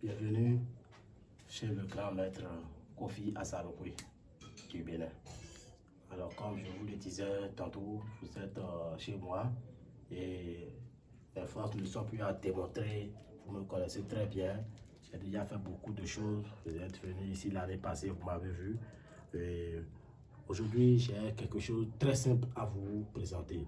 Bienvenue chez le grand maître Kofi Assaroui du Bénin. Alors, comme je vous le disais tantôt, vous êtes chez moi et les forces ne sont plus à démontrer. Vous me connaissez très bien. J'ai déjà fait beaucoup de choses. Vous êtes venu ici l'année passée, vous m'avez vu. Aujourd'hui, j'ai quelque chose de très simple à vous présenter.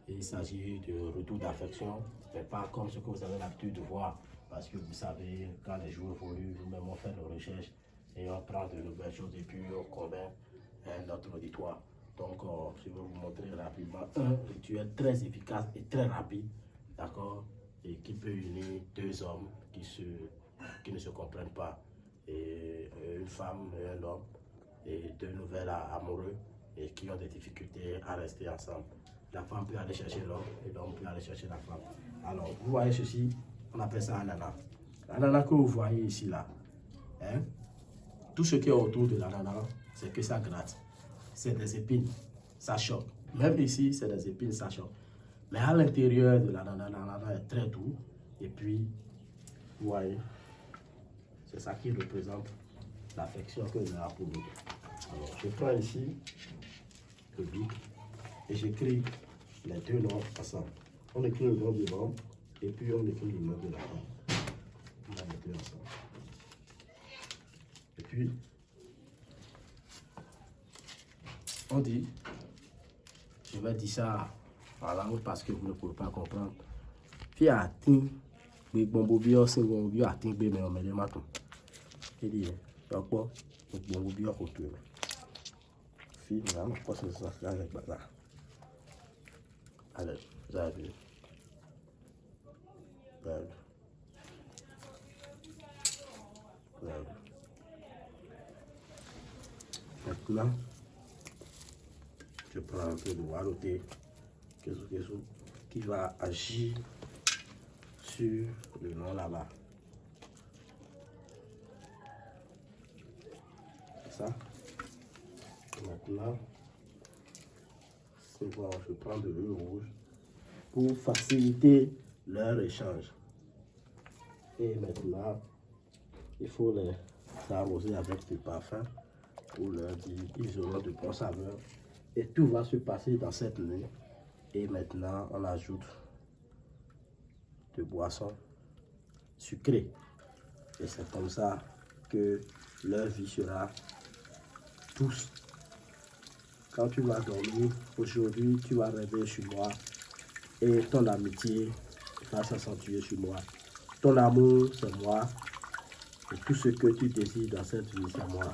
Il s'agit de retour d'affection, mais pas comme ce que vous avez l'habitude de voir. Parce que vous savez, quand les jours évoluent, nous-mêmes on fait nos recherches et on prend de nouvelles choses et puis on convainc notre auditoire. Donc, je vais vous montrer rapidement un rituel très efficace et très rapide, d'accord, et qui peut unir deux hommes qui ne se comprennent pas, et une femme et un homme, et deux nouvelles amoureux et qui ont des difficultés à rester ensemble. La femme peut aller chercher l'homme et l'homme peut aller chercher la femme. Alors, vous voyez ceci, on appelle ça ananas. L'ananas que vous voyez ici, là, hein, tout ce qui est autour de l'ananas, c'est que ça gratte. C'est des épines, ça choque. Même ici, c'est des épines, ça choque. Mais à l'intérieur de l'ananas est très doux. Et puis, vous voyez, c'est ça qui représente l'affection que j'ai pour nous. Alors, je prends ici le bic et j'écris les deux noms ensemble. On écrit le nom de l'homme et puis on écrit le nom de la femme. On va les deux ensemble. Et puis, on dit, je vais dire ça en langue parce que vous ne pouvez pas comprendre. Puis à ting, mais bon bobio c'est bon bobio à ting mais on met les matons. Il dit, donc bon bobio retourne. Fille, là, je pense que ça fait avec ça. Allez, vous avez vu. Maintenant, je prends un peu de walouté qui va agir sur le nom là-bas. C'est ça. Maintenant, c'est bon, je prends de l'eau rouge pour faciliter leur échange. Et maintenant, il faut les arroser avec du parfum pour leur dire qu'ils auront de bonnes saveurs. Et tout va se passer dans cette nuit. Et maintenant, on ajoute de boissons sucrées. Et c'est comme ça que leur vie sera douce. Quand tu vas dormir, aujourd'hui, tu vas rêver sur moi et ton amitié va s'accentuer sur moi. Ton amour, c'est moi. Et tout ce que tu désires dans cette vie, c'est moi.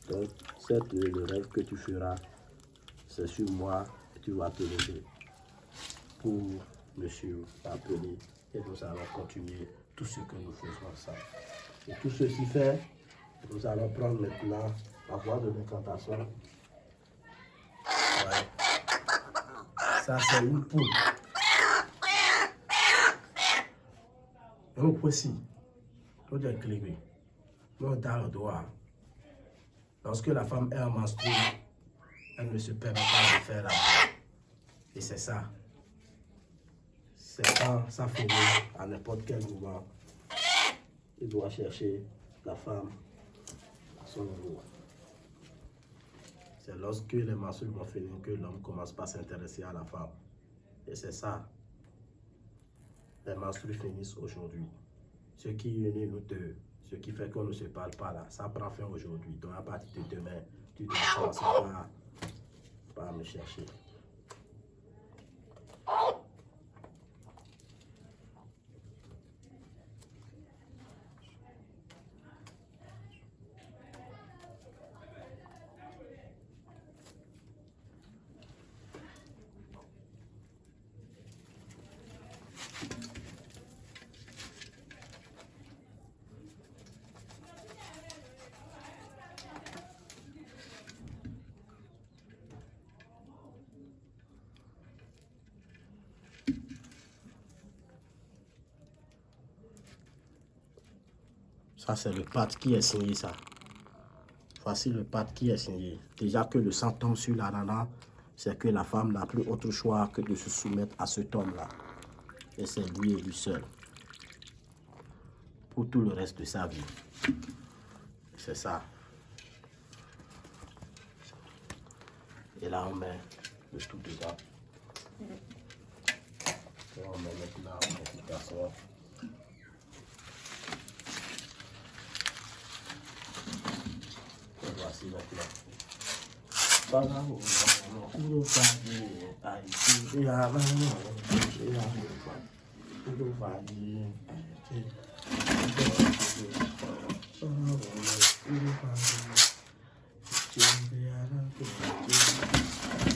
Donc, cette nuit, le rêve que tu feras, c'est sur moi et tu vas te lever pour me appeler et nous allons continuer tout ce que nous faisons ensemble. Et tout ceci fait, nous allons prendre maintenant la voie de l'incantation. Ouais. Ça, c'est une poule. Donc, voici, nous avons clé. Nous dans le doigt. Lorsque la femme est en menstru, elle ne se permet pas de faire l'amour. Et c'est ça. C'est quand ça finit, à n'importe quel moment, il doit chercher la femme à son niveau. C'est lorsque les menstrues vont finir que l'homme commence pas à s'intéresser à la femme. Et c'est ça. Les menstrues finissent aujourd'hui. Ce qui unit nous deux, ce qui fait qu'on ne se parle pas là, ça prend fin aujourd'hui. Donc à partir de demain, tu dois commencer par me chercher. Ça, c'est le pacte qui est signé, ça. Voici le pacte qui est signé. Déjà que le sang tombe sur l'ananas, c'est que la femme n'a plus autre choix que de se soumettre à cet homme-là. Et c'est lui et lui seul. pour tout le reste de sa vie. C'est ça. Et là, on met le tout dedans. Et on met maintenant l'application. Et voici maintenant.